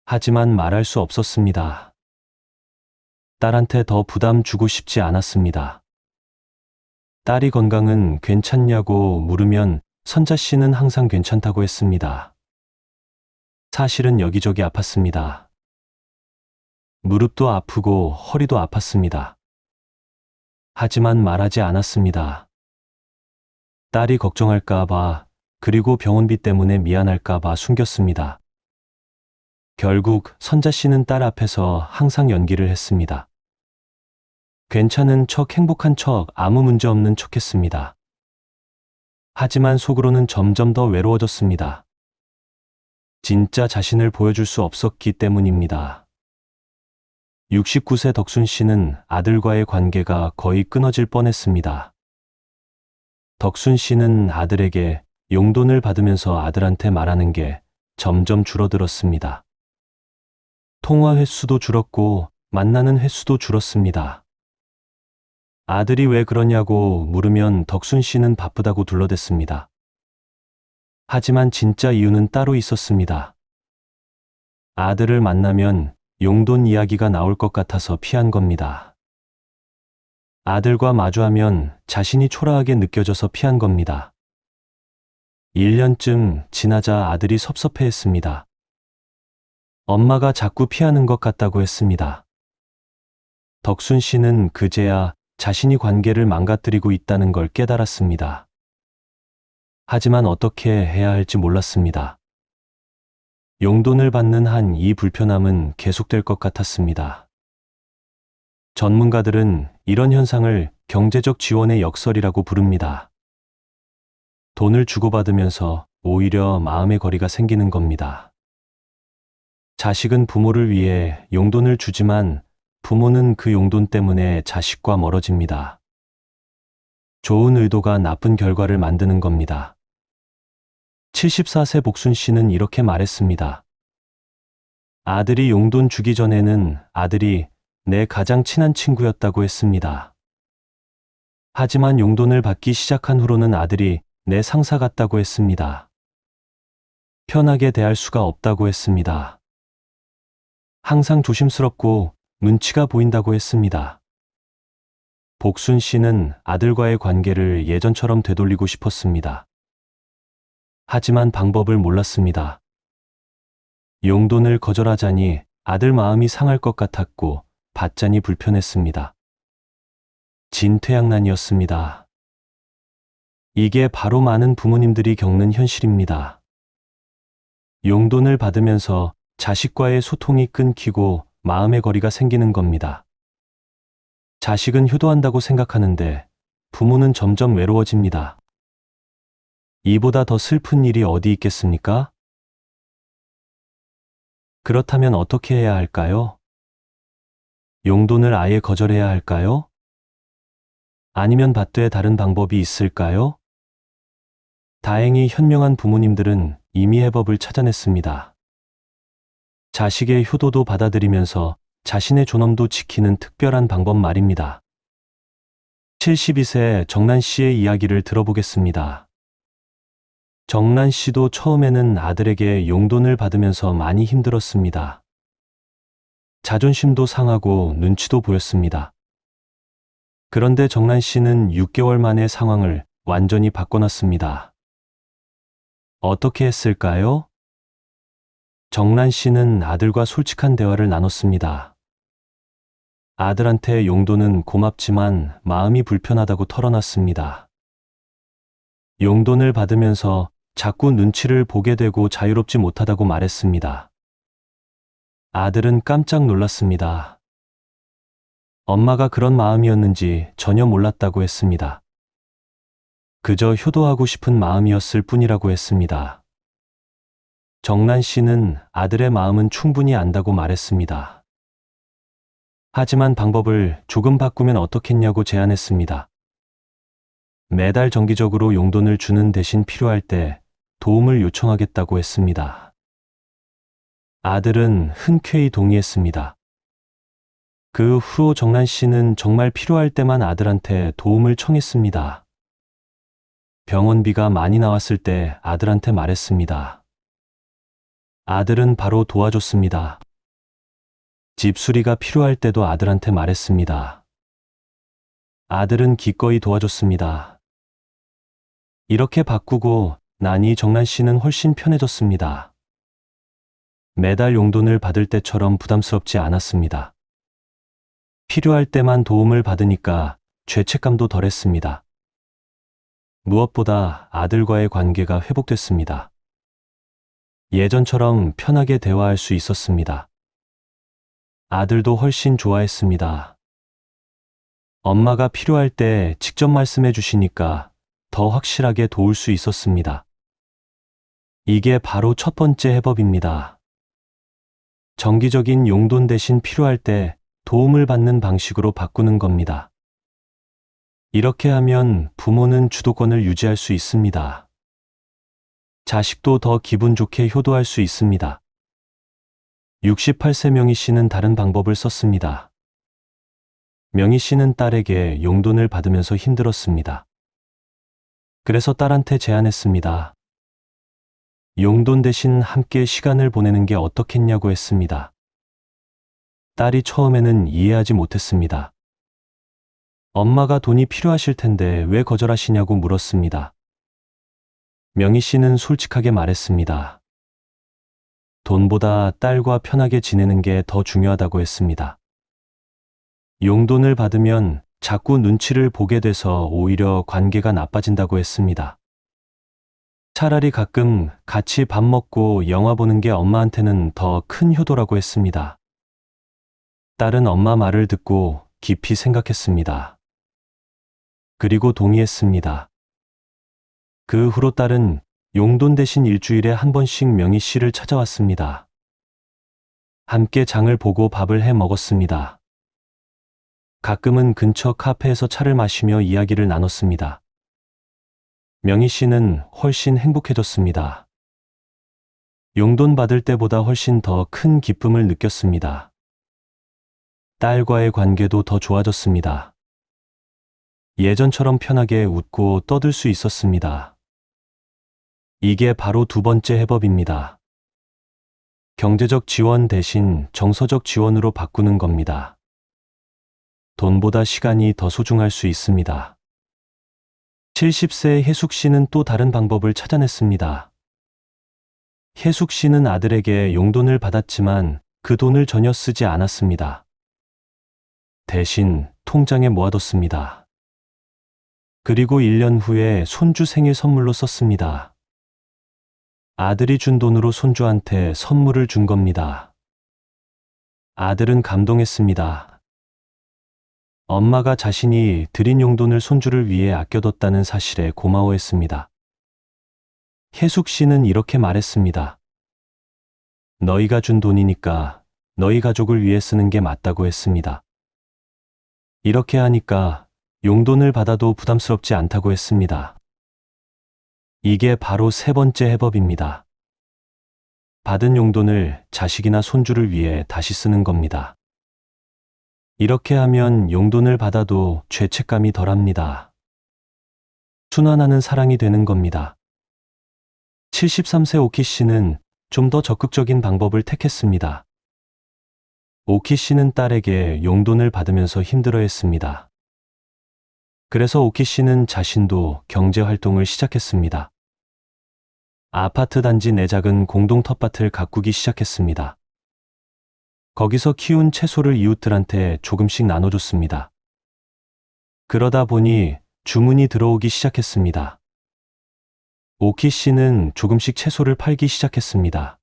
하지만 말할 수 없었습니다. 딸한테 더 부담 주고 싶지 않았습니다. 딸이 건강은 괜찮냐고 물으면 선자 씨는 항상 괜찮다고 했습니다. 사실은 여기저기 아팠습니다. 무릎도 아프고 허리도 아팠습니다. 하지만 말하지 않았습니다. 딸이 걱정할까봐 그리고 병원비 때문에 미안할까봐 숨겼습니다. 결국 선자 씨는 딸 앞에서 항상 연기를 했습니다. 괜찮은 척, 행복한 척, 아무 문제 없는 척 했습니다. 하지만 속으로는 점점 더 외로워졌습니다. 진짜 자신을 보여줄 수 없었기 때문입니다. 69세 덕순 씨는 아들과의 관계가 거의 끊어질 뻔했습니다. 덕순 씨는 아들에게 용돈을 받으면서 아들한테 말하는 게 점점 줄어들었습니다. 통화 횟수도 줄었고 만나는 횟수도 줄었습니다. 아들이 왜 그러냐고 물으면 덕순 씨는 바쁘다고 둘러댔습니다. 하지만 진짜 이유는 따로 있었습니다. 아들을 만나면 용돈 이야기가 나올 것 같아서 피한 겁니다. 아들과 마주하면 자신이 초라하게 느껴져서 피한 겁니다. 1년쯤 지나자 아들이 섭섭해했습니다. 엄마가 자꾸 피하는 것 같다고 했습니다. 덕순 씨는 그제야 자신이 관계를 망가뜨리고 있다는 걸 깨달았습니다. 하지만 어떻게 해야 할지 몰랐습니다. 용돈을 받는 한 이 불편함은 계속될 것 같았습니다. 전문가들은 이런 현상을 경제적 지원의 역설이라고 부릅니다. 돈을 주고받으면서 오히려 마음의 거리가 생기는 겁니다. 자식은 부모를 위해 용돈을 주지만 부모는 그 용돈 때문에 자식과 멀어집니다. 좋은 의도가 나쁜 결과를 만드는 겁니다. 74세 복순 씨는 이렇게 말했습니다. 아들이 용돈 주기 전에는 아들이 내 가장 친한 친구였다고 했습니다. 하지만 용돈을 받기 시작한 후로는 아들이 내 상사 같다고 했습니다. 편하게 대할 수가 없다고 했습니다. 항상 조심스럽고 눈치가 보인다고 했습니다. 복순 씨는 아들과의 관계를 예전처럼 되돌리고 싶었습니다. 하지만 방법을 몰랐습니다. 용돈을 거절하자니 아들 마음이 상할 것 같았고 받자니 불편했습니다. 진퇴양난이었습니다. 이게 바로 많은 부모님들이 겪는 현실입니다. 용돈을 받으면서 자식과의 소통이 끊기고 마음의 거리가 생기는 겁니다. 자식은 효도한다고 생각하는데 부모는 점점 외로워집니다. 이보다 더 슬픈 일이 어디 있겠습니까? 그렇다면 어떻게 해야 할까요? 용돈을 아예 거절해야 할까요? 아니면 받되 다른 방법이 있을까요? 다행히 현명한 부모님들은 이미 해법을 찾아냈습니다. 자식의 효도도 받아들이면서 자신의 존엄도 지키는 특별한 방법 말입니다. 72세 정란 씨의 이야기를 들어보겠습니다. 정란 씨도 처음에는 아들에게 용돈을 받으면서 많이 힘들었습니다. 자존심도 상하고 눈치도 보였습니다. 그런데 정란 씨는 6개월 만에 상황을 완전히 바꿔놨습니다. 어떻게 했을까요? 정란 씨는 아들과 솔직한 대화를 나눴습니다. 아들한테 용돈은 고맙지만 마음이 불편하다고 털어놨습니다. 용돈을 받으면서 자꾸 눈치를 보게 되고 자유롭지 못하다고 말했습니다. 아들은 깜짝 놀랐습니다. 엄마가 그런 마음이었는지 전혀 몰랐다고 했습니다. 그저 효도하고 싶은 마음이었을 뿐이라고 했습니다. 정란 씨는 아들의 마음은 충분히 안다고 말했습니다. 하지만 방법을 조금 바꾸면 어떻겠냐고 제안했습니다. 매달 정기적으로 용돈을 주는 대신 필요할 때 도움을 요청하겠다고 했습니다. 아들은 흔쾌히 동의했습니다. 그 후 정란 씨는 정말 필요할 때만 아들한테 도움을 청했습니다. 병원비가 많이 나왔을 때 아들한테 말했습니다. 아들은 바로 도와줬습니다. 집 수리가 필요할 때도 아들한테 말했습니다. 아들은 기꺼이 도와줬습니다. 이렇게 바꾸고 나니 정란 씨는 훨씬 편해졌습니다. 매달 용돈을 받을 때처럼 부담스럽지 않았습니다. 필요할 때만 도움을 받으니까 죄책감도 덜했습니다. 무엇보다 아들과의 관계가 회복됐습니다. 예전처럼 편하게 대화할 수 있었습니다. 아들도 훨씬 좋아했습니다. 엄마가 필요할 때 직접 말씀해 주시니까 더 확실하게 도울 수 있었습니다. 이게 바로 첫 번째 해법입니다. 정기적인 용돈 대신 필요할 때 도움을 받는 방식으로 바꾸는 겁니다. 이렇게 하면 부모는 주도권을 유지할 수 있습니다. 자식도 더 기분 좋게 효도할 수 있습니다. 68세 명희 씨는 다른 방법을 썼습니다. 명희 씨는 딸에게 용돈을 받으면서 힘들었습니다. 그래서 딸한테 제안했습니다. 용돈 대신 함께 시간을 보내는 게 어떻겠냐고 했습니다. 딸이 처음에는 이해하지 못했습니다. 엄마가 돈이 필요하실 텐데 왜 거절하시냐고 물었습니다. 명희 씨는 솔직하게 말했습니다. 돈보다 딸과 편하게 지내는 게 더 중요하다고 했습니다. 용돈을 받으면 자꾸 눈치를 보게 돼서 오히려 관계가 나빠진다고 했습니다. 차라리 가끔 같이 밥 먹고 영화 보는 게 엄마한테는 더 큰 효도라고 했습니다. 딸은 엄마 말을 듣고 깊이 생각했습니다. 그리고 동의했습니다. 그 후로 딸은 용돈 대신 일주일에 한 번씩 명희 씨를 찾아왔습니다. 함께 장을 보고 밥을 해 먹었습니다. 가끔은 근처 카페에서 차를 마시며 이야기를 나눴습니다. 명희 씨는 훨씬 행복해졌습니다. 용돈 받을 때보다 훨씬 더 큰 기쁨을 느꼈습니다. 딸과의 관계도 더 좋아졌습니다. 예전처럼 편하게 웃고 떠들 수 있었습니다. 이게 바로 두 번째 해법입니다. 경제적 지원 대신 정서적 지원으로 바꾸는 겁니다. 돈보다 시간이 더 소중할 수 있습니다. 70세 혜숙 씨는 또 다른 방법을 찾아냈습니다. 혜숙 씨는 아들에게 용돈을 받았지만 그 돈을 전혀 쓰지 않았습니다. 대신 통장에 모아뒀습니다. 그리고 1년 후에 손주 생일 선물로 썼습니다. 아들이 준 돈으로 손주한테 선물을 준 겁니다. 아들은 감동했습니다. 엄마가 자신이 드린 용돈을 손주를 위해 아껴뒀다는 사실에 고마워했습니다. 혜숙 씨는 이렇게 말했습니다. 너희가 준 돈이니까 너희 가족을 위해 쓰는 게 맞다고 했습니다. 이렇게 하니까 용돈을 받아도 부담스럽지 않다고 했습니다. 이게 바로 세 번째 해법입니다. 받은 용돈을 자식이나 손주를 위해 다시 쓰는 겁니다. 이렇게 하면 용돈을 받아도 죄책감이 덜합니다. 순환하는 사랑이 되는 겁니다. 73세 오키 씨는 좀 더 적극적인 방법을 택했습니다. 오키 씨는 딸에게 용돈을 받으면서 힘들어했습니다. 그래서 오키 씨는 자신도 경제 활동을 시작했습니다. 아파트 단지 내 작은 공동 텃밭을 가꾸기 시작했습니다. 거기서 키운 채소를 이웃들한테 조금씩 나눠줬습니다. 그러다 보니 주문이 들어오기 시작했습니다. 오키 씨는 조금씩 채소를 팔기 시작했습니다.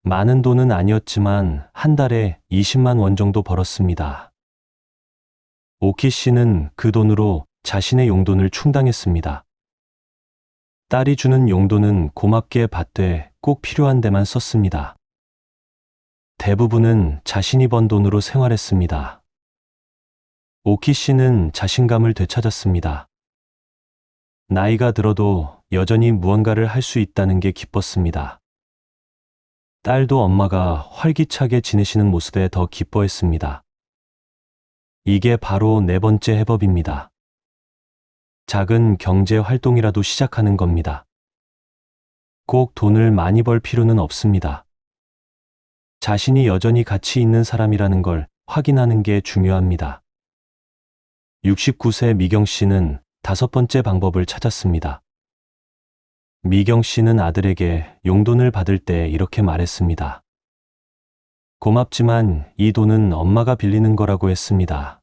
많은 돈은 아니었지만 한 달에 20만 원 정도 벌었습니다. 오키 씨는 그 돈으로 자신의 용돈을 충당했습니다. 딸이 주는 용돈은 고맙게 받되 꼭 필요한 데만 썼습니다. 대부분은 자신이 번 돈으로 생활했습니다. 오키 씨는 자신감을 되찾았습니다. 나이가 들어도 여전히 무언가를 할 수 있다는 게 기뻤습니다. 딸도 엄마가 활기차게 지내시는 모습에 더 기뻐했습니다. 이게 바로 네 번째 해법입니다. 작은 경제 활동이라도 시작하는 겁니다. 꼭 돈을 많이 벌 필요는 없습니다. 자신이 여전히 가치 있는 사람이라는 걸 확인하는 게 중요합니다. 69세 미경 씨는 다섯 번째 방법을 찾았습니다. 미경 씨는 아들에게 용돈을 받을 때 이렇게 말했습니다. 고맙지만 이 돈은 엄마가 빌리는 거라고 했습니다.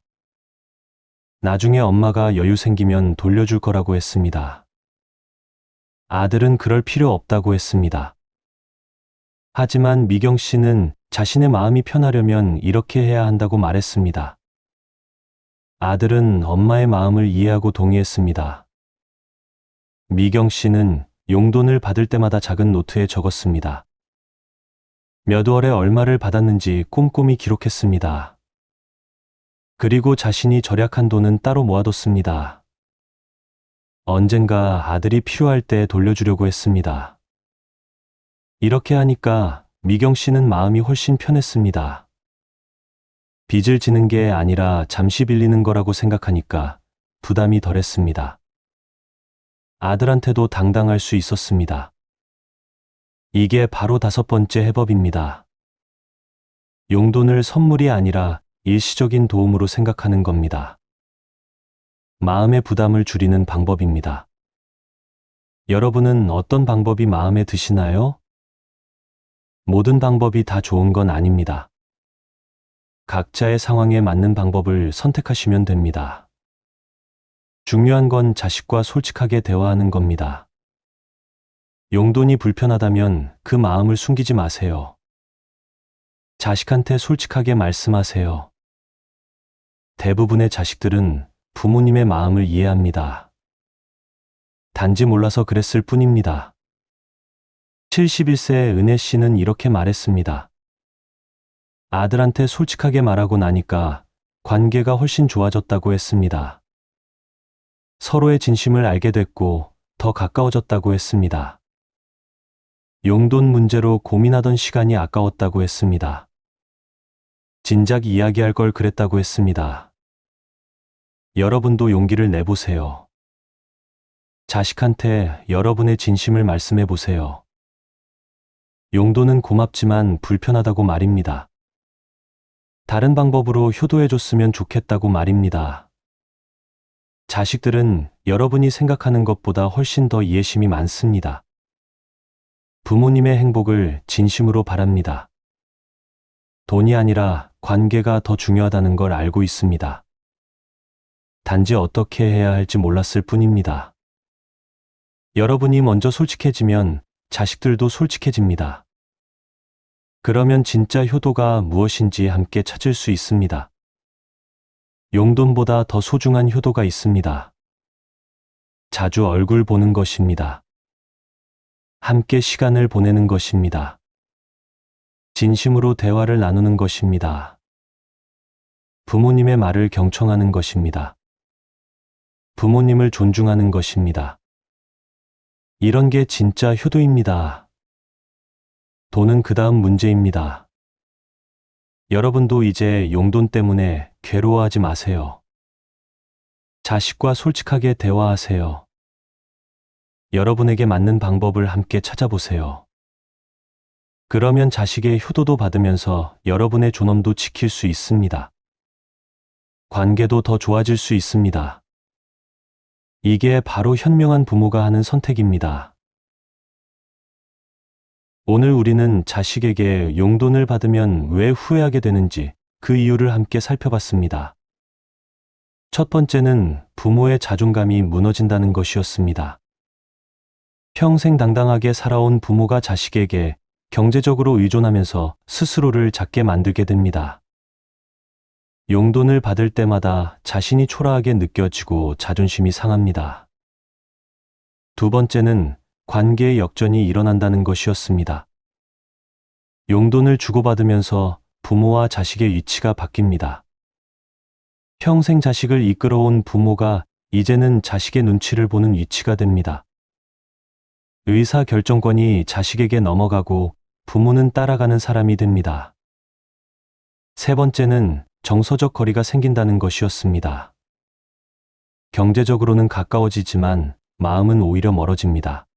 나중에 엄마가 여유 생기면 돌려줄 거라고 했습니다. 아들은 그럴 필요 없다고 했습니다. 하지만 미경 씨는 자신의 마음이 편하려면 이렇게 해야 한다고 말했습니다. 아들은 엄마의 마음을 이해하고 동의했습니다. 미경 씨는 용돈을 받을 때마다 작은 노트에 적었습니다. 몇 월에 얼마를 받았는지 꼼꼼히 기록했습니다. 그리고 자신이 절약한 돈은 따로 모아뒀습니다. 언젠가 아들이 필요할 때 돌려주려고 했습니다. 이렇게 하니까 미경 씨는 마음이 훨씬 편했습니다. 빚을 지는 게 아니라 잠시 빌리는 거라고 생각하니까 부담이 덜했습니다. 아들한테도 당당할 수 있었습니다. 이게 바로 다섯 번째 해법입니다. 용돈을 선물이 아니라 일시적인 도움으로 생각하는 겁니다. 마음의 부담을 줄이는 방법입니다. 여러분은 어떤 방법이 마음에 드시나요? 모든 방법이 다 좋은 건 아닙니다. 각자의 상황에 맞는 방법을 선택하시면 됩니다. 중요한 건 자식과 솔직하게 대화하는 겁니다. 용돈이 불편하다면 그 마음을 숨기지 마세요. 자식한테 솔직하게 말씀하세요. 대부분의 자식들은 부모님의 마음을 이해합니다. 단지 몰라서 그랬을 뿐입니다. 71세 은혜 씨는 이렇게 말했습니다. 아들한테 솔직하게 말하고 나니까 관계가 훨씬 좋아졌다고 했습니다. 서로의 진심을 알게 됐고 더 가까워졌다고 했습니다. 용돈 문제로 고민하던 시간이 아까웠다고 했습니다. 진작 이야기할 걸 그랬다고 했습니다. 여러분도 용기를 내보세요. 자식한테 여러분의 진심을 말씀해 보세요. 용돈은 고맙지만 불편하다고 말입니다. 다른 방법으로 효도해줬으면 좋겠다고 말입니다. 자식들은 여러분이 생각하는 것보다 훨씬 더 이해심이 많습니다. 부모님의 행복을 진심으로 바랍니다. 돈이 아니라 관계가 더 중요하다는 걸 알고 있습니다. 단지 어떻게 해야 할지 몰랐을 뿐입니다. 여러분이 먼저 솔직해지면 자식들도 솔직해집니다. 그러면 진짜 효도가 무엇인지 함께 찾을 수 있습니다. 용돈보다 더 소중한 효도가 있습니다. 자주 얼굴 보는 것입니다. 함께 시간을 보내는 것입니다. 진심으로 대화를 나누는 것입니다. 부모님의 말을 경청하는 것입니다. 부모님을 존중하는 것입니다. 이런 게 진짜 효도입니다. 돈은 그 다음 문제입니다. 여러분도 이제 용돈 때문에 괴로워하지 마세요. 자식과 솔직하게 대화하세요. 여러분에게 맞는 방법을 함께 찾아보세요. 그러면 자식의 효도도 받으면서 여러분의 존엄도 지킬 수 있습니다. 관계도 더 좋아질 수 있습니다. 이게 바로 현명한 부모가 하는 선택입니다. 오늘 우리는 자식에게 용돈을 받으면 왜 후회하게 되는지 그 이유를 함께 살펴봤습니다. 첫 번째는 부모의 자존감이 무너진다는 것이었습니다. 평생 당당하게 살아온 부모가 자식에게 경제적으로 의존하면서 스스로를 작게 만들게 됩니다. 용돈을 받을 때마다 자신이 초라하게 느껴지고 자존심이 상합니다. 두 번째는 관계의 역전이 일어난다는 것이었습니다. 용돈을 주고받으면서 부모와 자식의 위치가 바뀝니다. 평생 자식을 이끌어온 부모가 이제는 자식의 눈치를 보는 위치가 됩니다. 의사 결정권이 자식에게 넘어가고 부모는 따라가는 사람이 됩니다. 세 번째는 정서적 거리가 생긴다는 것이었습니다. 경제적으로는 가까워지지만 마음은 오히려 멀어집니다.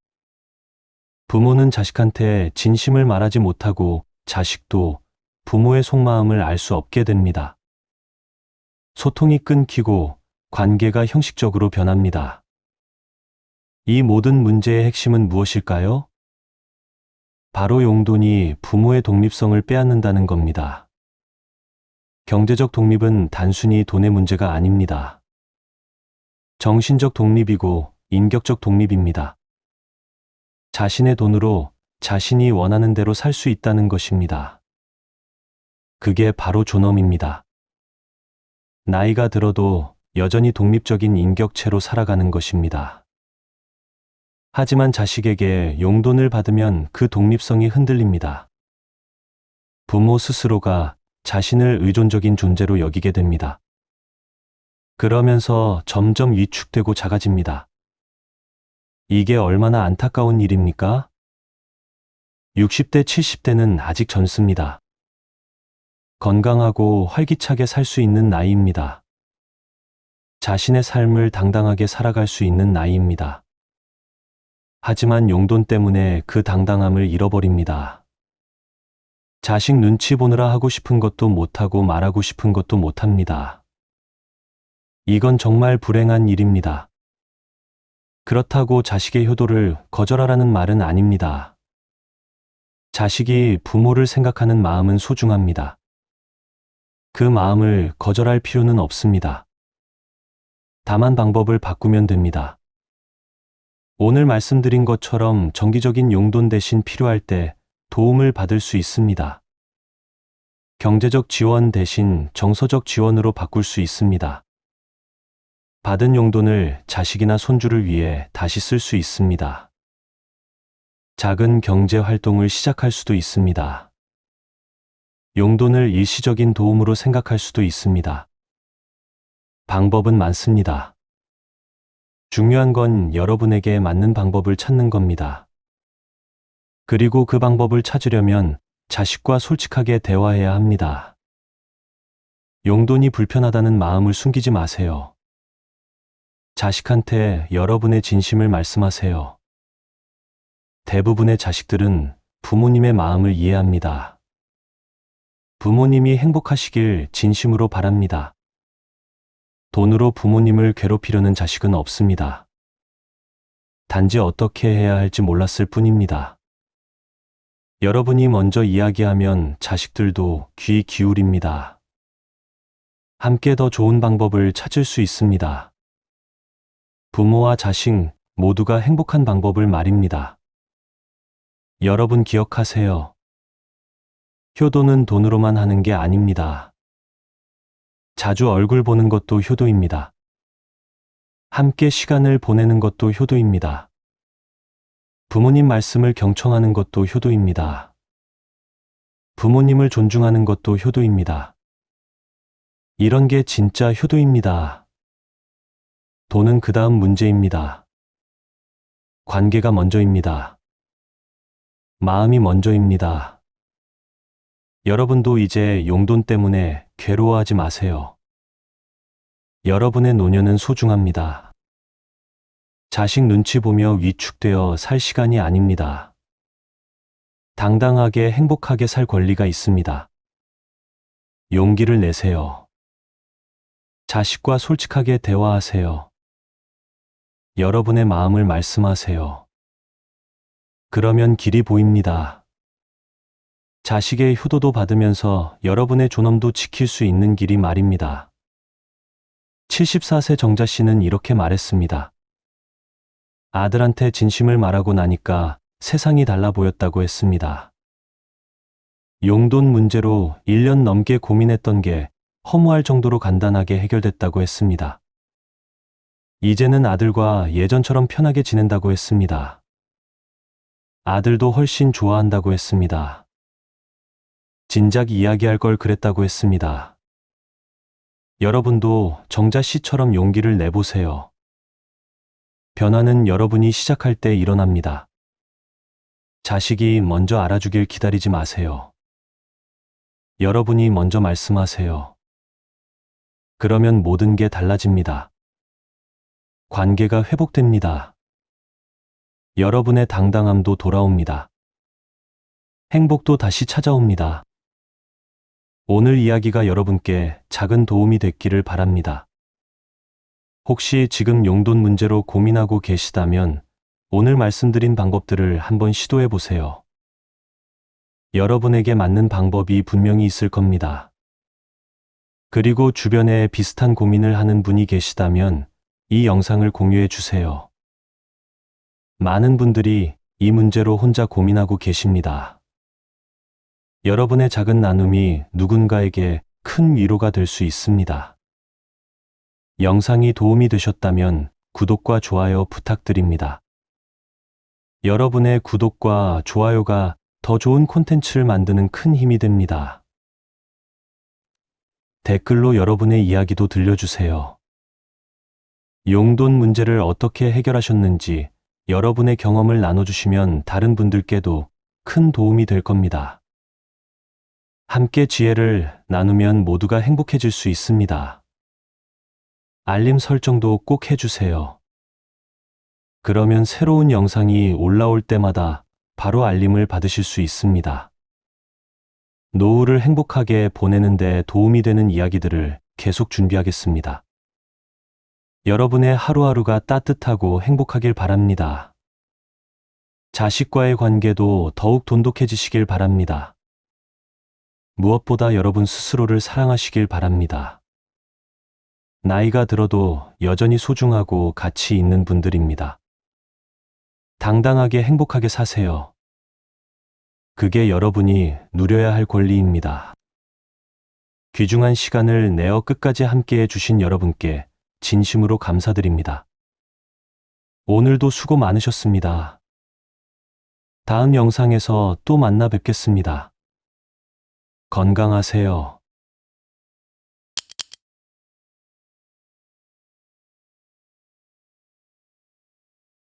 부모는 자식한테 진심을 말하지 못하고 자식도 부모의 속마음을 알 수 없게 됩니다. 소통이 끊기고 관계가 형식적으로 변합니다. 이 모든 문제의 핵심은 무엇일까요? 바로 용돈이 부모의 독립성을 빼앗는다는 겁니다. 경제적 독립은 단순히 돈의 문제가 아닙니다. 정신적 독립이고 인격적 독립입니다. 자신의 돈으로 자신이 원하는 대로 살 수 있다는 것입니다. 그게 바로 존엄입니다. 나이가 들어도 여전히 독립적인 인격체로 살아가는 것입니다. 하지만 자식에게 용돈을 받으면 그 독립성이 흔들립니다. 부모 스스로가 자신을 의존적인 존재로 여기게 됩니다. 그러면서 점점 위축되고 작아집니다. 이게 얼마나 안타까운 일입니까? 60대, 70대는 아직 젊습니다. 건강하고 활기차게 살 수 있는 나이입니다. 자신의 삶을 당당하게 살아갈 수 있는 나이입니다. 하지만 용돈 때문에 그 당당함을 잃어버립니다. 자식 눈치 보느라 하고 싶은 것도 못하고 말하고 싶은 것도 못합니다. 이건 정말 불행한 일입니다. 그렇다고 자식의 효도를 거절하라는 말은 아닙니다. 자식이 부모를 생각하는 마음은 소중합니다. 그 마음을 거절할 필요는 없습니다. 다만 방법을 바꾸면 됩니다. 오늘 말씀드린 것처럼 정기적인 용돈 대신 필요할 때 도움을 받을 수 있습니다. 경제적 지원 대신 정서적 지원으로 바꿀 수 있습니다. 받은 용돈을 자식이나 손주를 위해 다시 쓸 수 있습니다. 작은 경제 활동을 시작할 수도 있습니다. 용돈을 일시적인 도움으로 생각할 수도 있습니다. 방법은 많습니다. 중요한 건 여러분에게 맞는 방법을 찾는 겁니다. 그리고 그 방법을 찾으려면 자식과 솔직하게 대화해야 합니다. 용돈이 불편하다는 마음을 숨기지 마세요. 자식한테 여러분의 진심을 말씀하세요. 대부분의 자식들은 부모님의 마음을 이해합니다. 부모님이 행복하시길 진심으로 바랍니다. 돈으로 부모님을 괴롭히려는 자식은 없습니다. 단지 어떻게 해야 할지 몰랐을 뿐입니다. 여러분이 먼저 이야기하면 자식들도 귀 기울입니다. 함께 더 좋은 방법을 찾을 수 있습니다. 부모와 자식 모두가 행복한 방법을 말입니다. 여러분 기억하세요. 효도는 돈으로만 하는 게 아닙니다. 자주 얼굴 보는 것도 효도입니다. 함께 시간을 보내는 것도 효도입니다. 부모님 말씀을 경청하는 것도 효도입니다. 부모님을 존중하는 것도 효도입니다. 이런 게 진짜 효도입니다. 돈은 그 다음 문제입니다. 관계가 먼저입니다. 마음이 먼저입니다. 여러분도 이제 용돈 때문에 괴로워하지 마세요. 여러분의 노년은 소중합니다. 자식 눈치 보며 위축되어 살 시간이 아닙니다. 당당하게 행복하게 살 권리가 있습니다. 용기를 내세요. 자식과 솔직하게 대화하세요. 여러분의 마음을 말씀하세요. 그러면 길이 보입니다. 자식의 효도도 받으면서 여러분의 존엄도 지킬 수 있는 길이 말입니다. 74세 정자 씨는 이렇게 말했습니다. 아들한테 진심을 말하고 나니까 세상이 달라 보였다고 했습니다. 용돈 문제로 1년 넘게 고민했던 게 허무할 정도로 간단하게 해결됐다고 했습니다. 이제는 아들과 예전처럼 편하게 지낸다고 했습니다. 아들도 훨씬 좋아한다고 했습니다. 진작 이야기할 걸 그랬다고 했습니다. 여러분도 정자 씨처럼 용기를 내보세요. 변화는 여러분이 시작할 때 일어납니다. 자식이 먼저 알아주길 기다리지 마세요. 여러분이 먼저 말씀하세요. 그러면 모든 게 달라집니다. 관계가 회복됩니다. 여러분의 당당함도 돌아옵니다. 행복도 다시 찾아옵니다. 오늘 이야기가 여러분께 작은 도움이 됐기를 바랍니다. 혹시 지금 용돈 문제로 고민하고 계시다면 오늘 말씀드린 방법들을 한번 시도해 보세요. 여러분에게 맞는 방법이 분명히 있을 겁니다. 그리고 주변에 비슷한 고민을 하는 분이 계시다면 이 영상을 공유해 주세요. 많은 분들이 이 문제로 혼자 고민하고 계십니다. 여러분의 작은 나눔이 누군가에게 큰 위로가 될 수 있습니다. 영상이 도움이 되셨다면 구독과 좋아요 부탁드립니다. 여러분의 구독과 좋아요가 더 좋은 콘텐츠를 만드는 큰 힘이 됩니다. 댓글로 여러분의 이야기도 들려주세요. 용돈 문제를 어떻게 해결하셨는지 여러분의 경험을 나눠주시면 다른 분들께도 큰 도움이 될 겁니다. 함께 지혜를 나누면 모두가 행복해질 수 있습니다. 알림 설정도 꼭 해주세요. 그러면 새로운 영상이 올라올 때마다 바로 알림을 받으실 수 있습니다. 노후를 행복하게 보내는 데 도움이 되는 이야기들을 계속 준비하겠습니다. 여러분의 하루하루가 따뜻하고 행복하길 바랍니다. 자식과의 관계도 더욱 돈독해지시길 바랍니다. 무엇보다 여러분 스스로를 사랑하시길 바랍니다. 나이가 들어도 여전히 소중하고 가치 있는 분들입니다. 당당하게 행복하게 사세요. 그게 여러분이 누려야 할 권리입니다. 귀중한 시간을 내어 끝까지 함께해 주신 여러분께 진심으로 감사드립니다. 오늘도 수고 많으셨습니다. 다음 영상에서 또 만나 뵙겠습니다. 건강하세요.